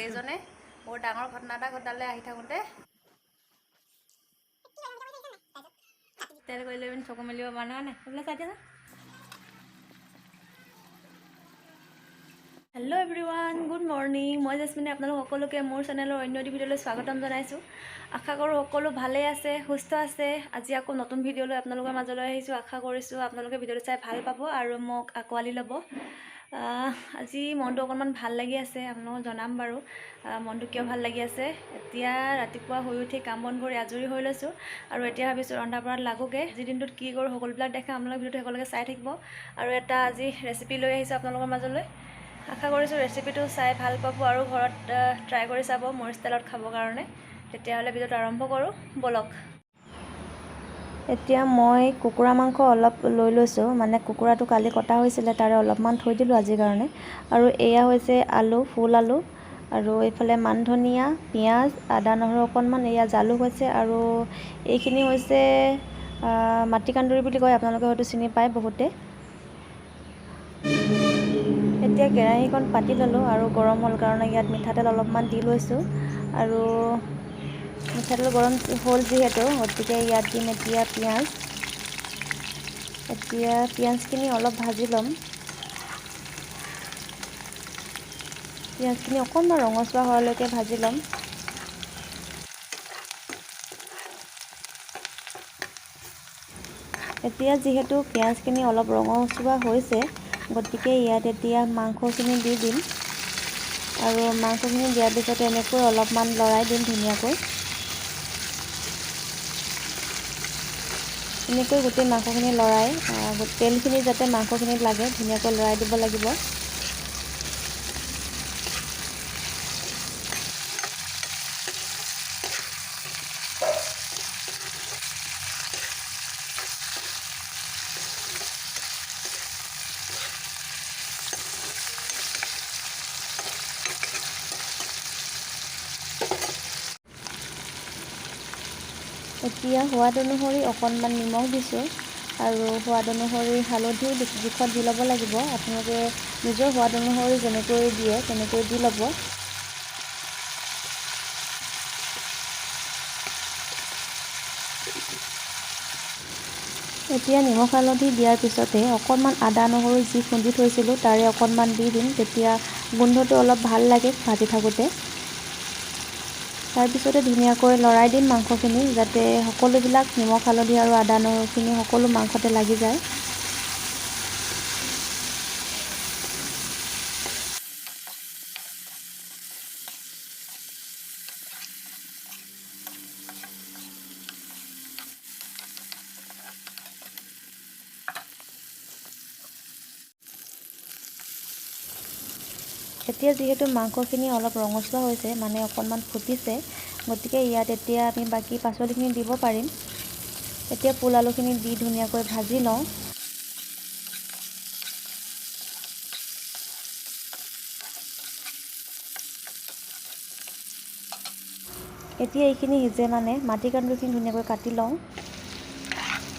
এইজনে বৰ ডাঙৰ ঘটনা এটা ঘটালে আহি থাকোঁতে তেল কৰি লৈ চকু মেলিব পৰা নাই সেইবিলাক চাই দিয়া। Hello' everyone, good morning. মই জাসমিনে আপোনালোক সকলোকে মোৰ চেনেলৰ অন্য এটি ভিডিঅ'লৈ স্বাগতম জনাইছোঁ। আশা কৰোঁ সকলো ভালে আছে, সুস্থ আছে। আজি আকৌ নতুন ভিডিঅ' লৈ আপোনালোকৰ মাজলৈ আহিছোঁ। আশা কৰিছোঁ আপোনালোকে ভিডিঅ'টো চাই ভাল পাব আৰু মোক আঁকোৱালি ল'ব। আজি মনটো অকণমান ভাল লাগি আছে, আপোনালোকক জনাম বাৰু মনটো কিয় ভাল লাগি আছে। এতিয়া ৰাতিপুৱা শুই উঠি কাম বন কৰি আজৰি হৈ লৈছোঁ আৰু এতিয়া ভাবিছোঁ ৰন্ধা বঢ়াত লাগোগৈ। আজি দিনটোত কি কৰোঁ সকলোবিলাক দেখাম, আপোনালোকে ভিডিঅ'টো সকলোকে চাই থাকিব। আৰু এটা আজি ৰেচিপি লৈ আহিছোঁ আপোনালোকৰ মাজলৈ। আশা কৰিছোঁ ৰেচিপিটো চাই ভাল পাব আৰু ঘৰত ট্ৰাই কৰি চাব মোৰ ষ্টাইলত খাবৰ কাৰণে। তেতিয়াহ'লে ভিডিঅ'টো আৰম্ভ কৰোঁ, ব'লক। এতিয়া মই কুকুৰা মাংস অলপ লৈ লৈছোঁ, মানে কুকুৰাটো কালি কটা হৈছিলে, তাৰে অলপমান থৈ দিলোঁ আজিৰ কাৰণে। আৰু এয়া হৈছে আলু, ফুল আলু, আৰু এইফালে মান ধনিয়া, পিঁয়াজ, আদা নহৰু অকণমান, এয়া জালুক হৈছে, আৰু এইখিনি হৈছে মাটিকান্দুৰী বুলি কয়, আপোনালোকে হয়তো চিনি পায় বহুতে। এতিয়া কেৰাহীখন পাতি ল'লোঁ আৰু গৰম হ'ল কাৰণে ইয়াত মিঠাতেল অলপমান দি লৈছোঁ। আৰু মিঠাতেল গৰম হ'ল যিহেতু, গতিকে ইয়াত দিম এতিয়া পিঁয়াজ। এতিয়া পিঁয়াজখিনি অলপ ভাজি ল'ম। পিঁয়াজখিনি অকণমান ৰঙচুৱা হোৱালৈকে ভাজি ল'ম। এতিয়া যিহেতু পিঁয়াজখিনি অলপ ৰঙচুৱা হৈছে, গতিকে ইয়াত এতিয়া মাংসখিনি দি দিম। আৰু মাংসখিনি দিয়াৰ পিছত এনেকৈ অলপমান লৰাই দিম ধুনীয়াকৈ। এনেকৈ গোটেই মাংসখিনি লৰাই তেলখিনি যাতে মাংসখিনিত লাগে ধুনীয়াকৈ লৰাই দিব লাগিব। এতিয়া সোৱাদ অনুসৰি অকণমান নিমখ দিছোঁ আৰু সোৱাদ অনুসৰি হালধিও জোখত দি ল'ব লাগিব। আপোনালোকে নিজৰ সোৱাদ অনুসৰি যেনেকৈ দিয়ে তেনেকৈ দি ল'ব। এতিয়া নিমখ হালধি দিয়াৰ পিছতে অকণমান আদা নহৰু যি খুন্দি থৈছিলোঁ তাৰে অকণমান দি দিম, তেতিয়া গোন্ধটো অলপ ভাল লাগে ভাজি থাকোঁতে। তাৰপিছতে ধুনীয়াকৈ লৰাই দিম মাংসখিনি, যাতে সকলোবিলাক নিমখ হালধি আৰু আদা নহৰুখিনি সকলো মাংসতে লাগি যায়। এতিয়া যিহেতু মাংসখিনি অলপ ৰঙচুৱা হৈছে, মানে অকণমান ফুটিছে, গতিকে ইয়াত এতিয়া আমি বাকী পাচলিখিনি দিব পাৰিম। এতিয়া ফুল আলুখিনি দি ধুনীয়াকৈ ভাজি লওঁ। এতিয়া এইখিনি সিজে মানে মাটিকান্দুৰীখিনি ধুনীয়াকৈ কাটি লওঁ।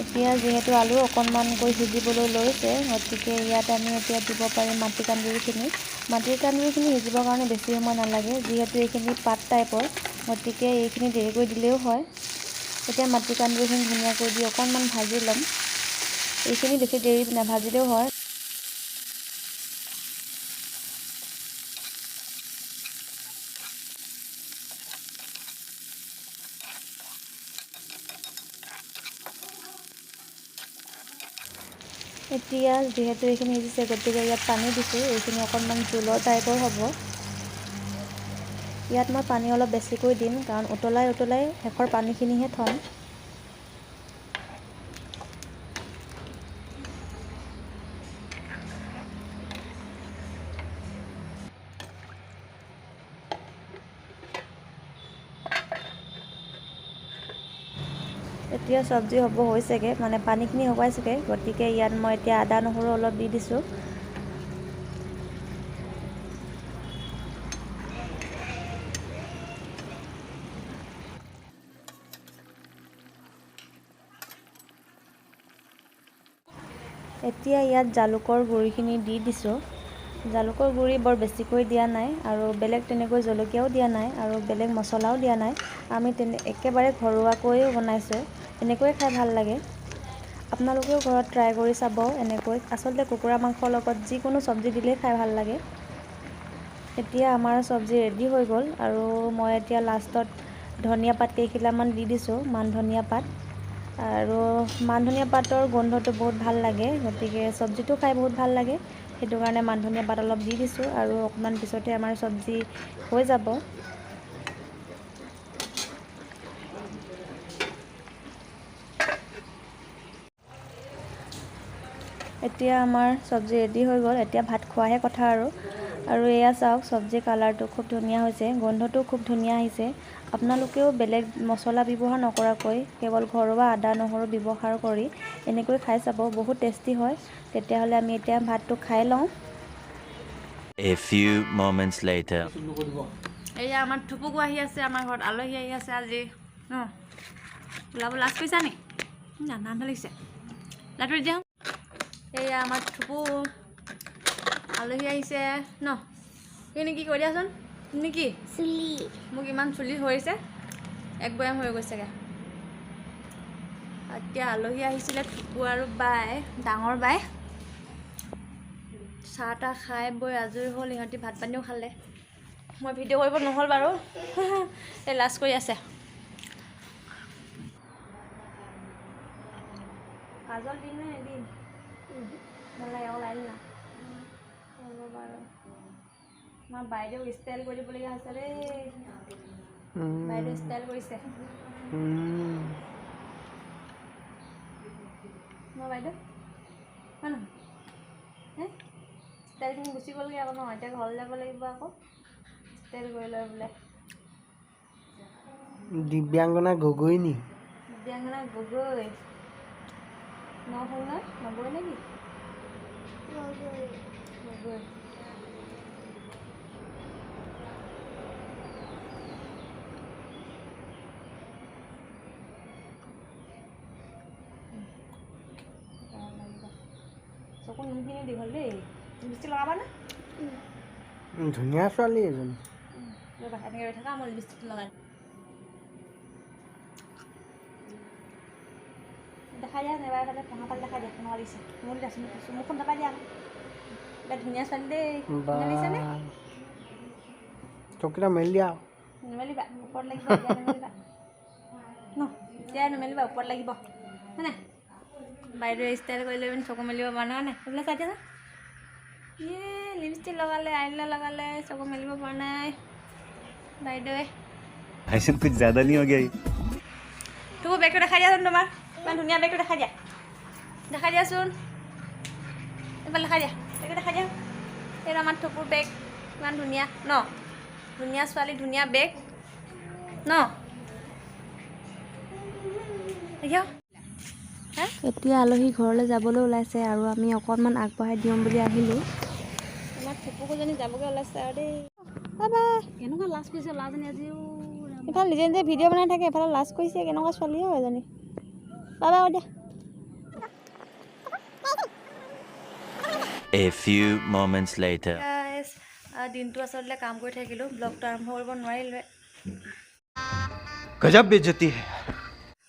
এতিয়া যিহেতু আলু অকণমানকৈ সিজিবলৈ লৈছে, গতিকে ইয়াত আমি এতিয়া দিব পাৰিম মাটিকান্দুৰীখিনি। মাটিকান্দুৰীখিনি সিজিবৰ কাৰণে বেছি সময় নালাগে, যিহেতু এইখিনি পাত টাইপৰ, গতিকে এইখিনি দেৰিকৈ দিলেও হয়। এতিয়া মাটিকান্দুৰীখিনি ধুনীয়াকৈ দি অকণমান ভাজি ল'ম। এইখিনি বেছি দেৰি নাভাজিলেও হয়। এতিয়া যিহেতু এইখিনি সিজিছে, গতিকে ইয়াত পানী দিছোঁ। এইখিনি অকণমান জোলৰ টাইপৰ হ'ব। ইয়াত মই পানী অলপ বেছিকৈ দিম, কাৰণ উতলাই উতলাই শেষৰ পানীখিনিহে থ'ম। এতিয়া চব্জি হ'ব হৈছেগৈ, মানে পানীখিনি শুকাইছেগৈ, গতিকে ইয়াত মই এতিয়া আদা নহৰু অলপ দি দিছোঁ। এতিয়া ইয়াত জালুকৰ গুড়িখিনি দি দিছোঁ। জালুকৰ গুড়ি বৰ বেছিকৈ দিয়া নাই আৰু বেলেগ তেনেকৈ জলকীয়াও দিয়া নাই আৰু বেলেগ মছলাও দিয়া নাই। আমি একেবাৰে ঘৰুৱাকৈ বনাইছোঁ, এনেকৈয়ে খাই ভাল লাগে। আপোনালোকেও ঘৰত ট্ৰাই কৰি চাব এনেকৈ। আচলতে কুকুৰা মাংসৰ লগত যিকোনো চব্জি দিলেই খাই ভাল লাগে। এতিয়া আমাৰ চব্জি ৰেডি হৈ গ'ল আৰু মই এতিয়া লাষ্টত ধনিয়া পাত কেইখিলামান দি দিছোঁ, মান ধনিয়া পাত। আৰু মান ধনিয়া পাতৰ গোন্ধটো বহুত ভাল লাগে, গতিকে চব্জিটো খাই বহুত ভাল লাগে। সেইটো কাৰণে মান ধনিয়া পাত অলপ দি দিছোঁ আৰু অকণমান পিছতে আমাৰ চব্জি হৈ যাব। এতিয়া আমাৰ চব্জি ৰেডি হৈ গ'ল, এতিয়া ভাত খোৱাহে কথা আৰু এয়া চাওক চব্জি কালাৰটো খুব ধুনীয়া হৈছে, গোন্ধটো খুব ধুনীয়া আহিছে। আপোনালোকেও বেলেগ মছলা ব্যৱহাৰ নকৰাকৈ কেৱল ঘৰুৱা আদা নহৰু ব্যৱহাৰ কৰি এনেকৈ খাই চাব, বহুত টেষ্টি হয়। তেতিয়াহ'লে আমি এতিয়া ভাতটো খাই লওঁ। A few moments later. এয়া আমাৰ থুপুকো আহি আছে, আমাৰ ঘৰত আলহী আহি আছে আজি ন। ওলাব লাজ কৰিছা নি? নাম লাগিছে লাটুৰি দিওঁ। এয়া আমাৰ থুপু আলহী আহিছে ন। তুমি কি কৈ দিয়াচোন, তুমি কি চুলি মোক ইমান চুলি হৈছে, এক বয়াম হৈ গৈছেগৈ। এতিয়া আলহী আহিছিলে থুপু আৰু বাই, ডাঙৰ বাই। চাহ তাহ খাই বৈ আজৰি হ'ল, ইহঁতি ভাত পানীও খালে। মই ভিডিঅ' কৰিব নহ'ল বাৰু, এই লাজ কৰি আছে। কাজল দিম নে নিদিম? নালাগে আকৌ লাইন না হ'ব বাৰু। আমাৰ বাইদেউ ষ্টাইল কৰি দিবলগীয়া হৈছে দেই, বাইদেউ ষ্টাইল কৰিছে ন বাইদেউ, হয় নহয়? ষ্টাইলখিনি গুচি গ'লগৈ আকৌ ন, এতিয়া ঘৰলৈ যাব লাগিব আকৌ ষ্টাইল কৰি লৈ বোলে। দিব্যাংগনা গগৈ নি? দিব্যাংগনা গগৈ নহয়, নগৈ নেকি? গগৈ। চকু নোমখিনি দীঘল দেই, লিপষ্টিক লগাবা নে? ধুনীয়া ছোৱালী এজনী। ৰ'বা এনেকৈ ৰৈ থাকা, মই লিপষ্টিকটো লগাই দেখাই দিয়া এবাৰ ফালে পঢ়া ফালে দেখাই দিয়া, কেনেকুৱা লাগিছে মোৰ দিয়াচোন, মুখখন দেখাই দিয়া। এতিয়া ধুনীয়া ছোৱালী দেই, ধুনীয়া লাগিছেনে? চকুকেইটা মেলি দিয়া। নেমেলিবা, ওপৰত লাগিব, এতিয়া নেমেলিবা ন, এতিয়াই নেমেলিবা, ওপৰত লাগিব হয় নাই? বাইদেৱে ষ্টাইল কৰি লৈ পিনি চকু মেলিব পৰা নাই, হয় নাই? সেইবিলাক চাই দিয়া। ইয়ে লিপষ্টিক লগালে, আইলাইনাৰ লগালে, চকু মেলিব পৰা নাই বাইদেৱে। ऐसे कुछ ज्यादा नहीं हो गया ये? তোৰ বেগটো দেখাই দিয়াচোন, তোমাৰ ইমান ধুনীয়া বেগটো দেখাই দিয়া, দেখাই দিয়াচোন, এইফালে দেখাই দিয়া, বেগটো দেখাই দিয়া। এইটো আমাৰ থুপুৰ বেগ, ইমান ধুনীয়া ন, ধুনীয়া ছোৱালী, ধুনীয়া বেগ ন। এতিয়া আলহী ঘৰলৈ যাবলৈ ওলাইছে আৰু আমি অকণমান আগবঢ়াই দিওঁ বুলি আহিলোঁ। আমাৰ থুপুকজনী যাবগৈ ওলাইছে আৰু দেই। বাবা কেনেকুৱা লাজ কৰিছে ল'ৰাজনী আজিও, ইফালে নিজে নিজে ভিডিঅ' বনাই থাকে, এফালে লাজ কৰিছে, কেনেকুৱা ছোৱালী হয় এজনী। বাবা দিয়া। A few moments later. দিনটো আচলতে কাম কৰি থাকিলোঁ, ব্লগটো আৰম্ভ কৰিব নোৱাৰিলোৱে। गजब बेइज्जती है।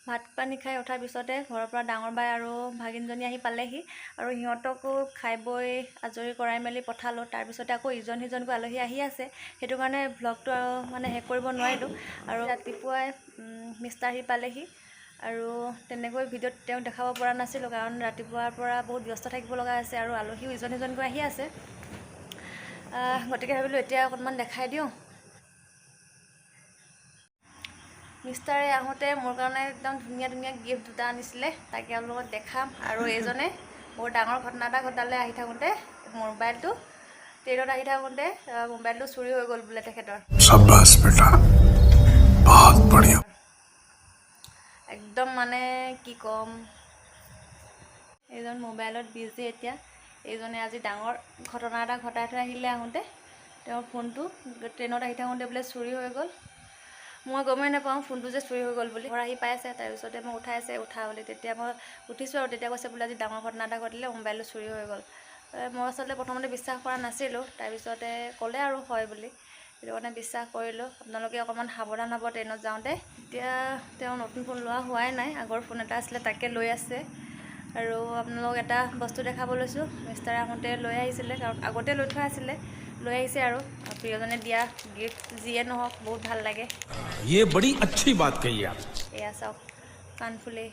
ভাত পানী খাই উঠাৰ পিছতে ঘৰৰ পৰা ডাঙৰ বাই আৰু ভাগিনজনী আহি পালেহি আৰু সিহঁতকো খাই বৈ আজৰি কৰাই মেলি পঠালোঁ। তাৰপিছতে আকৌ ইজন সিজনকৈ আলহী আহি আছে, সেইটো কাৰণে ভ্লগটো মানে শেষ কৰিব নোৱাৰিলোঁ। আৰু ৰাতিপুৱাই মিষ্টাৰ আহি পালেহি আৰু তেনেকৈ ভিডিঅ'ত তেওঁক দেখাব পৰা নাছিলোঁ, কাৰণ ৰাতিপুৱাৰ পৰা বহুত ব্যস্ত থাকিব লগা আছে আৰু আলহীও ইজন সিজনকৈ আহি আছে। গতিকে ভাবিলোঁ এতিয়া অকণমান দেখাই দিওঁ। মিষ্টাৰে আহোঁতে মোৰ কাৰণে একদম ধুনীয়া ধুনীয়া গিফ্ট দুটা আনিছিলে, তাকে লগত দেখাম। আৰু এইজনে বৰ ডাঙৰ ঘটনা এটা ঘটালে। আহি থাকোঁতে মোবাইলটো ট্ৰেইনত আহি থাকোঁতে মোবাইলটো চুৰি হৈ গ'ল বোলে তেখেতৰ। শাবাশ বেটা, বহুত বঢ়িয়া। একদম মানে কি ক'ম, এইজন মোবাইলত বিজি এতিয়া। এইজনে আজি ডাঙৰ ঘটনা এটা ঘটাই থৈ আহিলে আহোঁতে। তেওঁৰ ফোনটো ট্ৰেইনত আহি থাকোঁতে বোলে চুৰি হৈ গ'ল। মই গমেই নাপাওঁ ফোনটো যে চুৰি হৈ গ'ল বুলি। ঘৰ আহি পাইছে, তাৰপিছতে মই উঠা বুলি, তেতিয়া মই উঠিছোঁ আৰু তেতিয়া কৈছে বোলে আজি ডাঙৰ ঘটনা এটা ঘটিলে, মোবাইলটো চুৰি হৈ গ'ল। মই আচলতে প্ৰথমতে বিশ্বাস কৰা নাছিলোঁ, তাৰপিছতে ক'লে আৰু হয় বুলি, সেইটো কাৰণে বিশ্বাস কৰিলোঁ। আপোনালোকে অকণমান সাৱধান হ'ব ট্ৰেইনত যাওঁতে। এতিয়া তেওঁ নতুন ফোন লোৱা হোৱাই নাই, আগৰ ফোন এটা আছিলে তাকে লৈ আছে। আৰু আপোনালোকক এটা বস্তু দেখাব লৈছোঁ, মিষ্টাৰে আহোঁতে লৈ আহিছিলে, কাৰণ আগতে লৈ থোৱা আছিলে, লৈ আহিছে আৰু প্ৰিয়জনে দিয়া গিফ্ট যিয়ে নহওক বহুত ভাল লাগে। ये बड़ी अच्छी बात कही आप। এয়া চাওক কাণফুলি,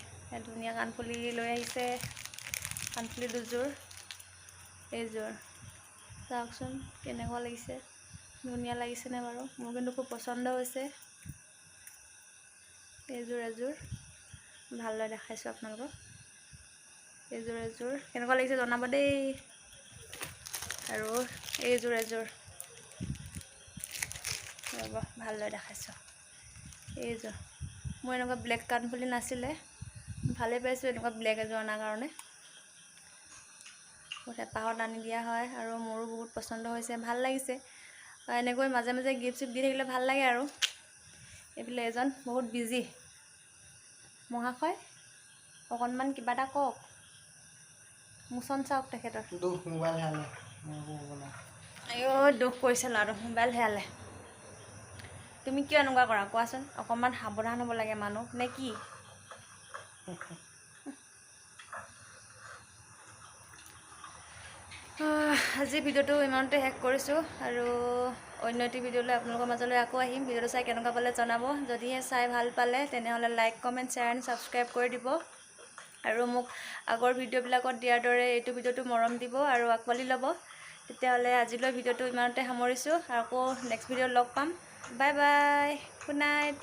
ধুনীয়া কাণফুলি লৈ আহিছে, কাণফুলি দুযোৰ, এইযোৰ চাওকচোন কেনেকুৱা লাগিছে, ধুনীয়া লাগিছেনে বাৰু? মোৰ কিন্তু খুব পচন্দ হৈছে। এইযোৰ এযোৰ ভালদৰে দেখাইছোঁ আপোনালোকক, এইযোৰ এযোৰ কেনেকুৱা লাগিছে জনাব দেই। আৰু এইযোৰ এযোৰ ৰ'ব ভালদৰে দেখাইছোঁ, এইযোৰ মোৰ এনেকুৱা ব্লেক কাণফুলি নাছিলে, ভালেই পাইছোঁ এনেকুৱা ব্লেক এযোৰ অনাৰ কাৰণে। বহুত হেঁপাহত আনি দিয়া হয় আৰু মোৰো বহুত পচন্দ হৈছে, ভাল লাগিছে। এনেকৈ মাজে মাজে গিফ্ট চিফ্ট দি থাকিলে ভাল লাগে আৰু। এইফালে এজন বহুত বিজি মহাশয়, অকণমান কিবা এটা কওক, মোচন চাওক তেখেতৰ। দুখ মোবাইল হেৰালে। দুখ কৰিছে ল'ৰাটো, মোবাইল হেৰালে। তুমি কিয় এনেকুৱা কৰা কোৱাচোন? অকণমান সাৱধান হ'ব লাগে মানুহ নে কি? আজি ভিডিঅ'টো ইমানতে শেষ কৰিছোঁ, আৰু অন্য এটি ভিডিঅ'লৈ আপোনালোকৰ মাজলৈ আকৌ আহিম। ভিডিঅ'টো চাই কেনেকুৱা পালে জনাব। যদিহে চাই ভাল পালে তেনেহ'লে like comment share and subscribe কৰি দিব, আৰু মোক আগৰ ভিডিঅ'বিলাকত দিয়াৰ দৰে এইটো ভিডিঅ'টো মৰম দিব আৰু আঁকোৱালি ল'ব। তেতিয়াহ'লে আজিলৈ ভিডিঅ'টো ইমানতে সামৰিছোঁ, আৰু আকৌ নেক্সট ভিডিঅ'ত লগ পাম। Bye bye, good night.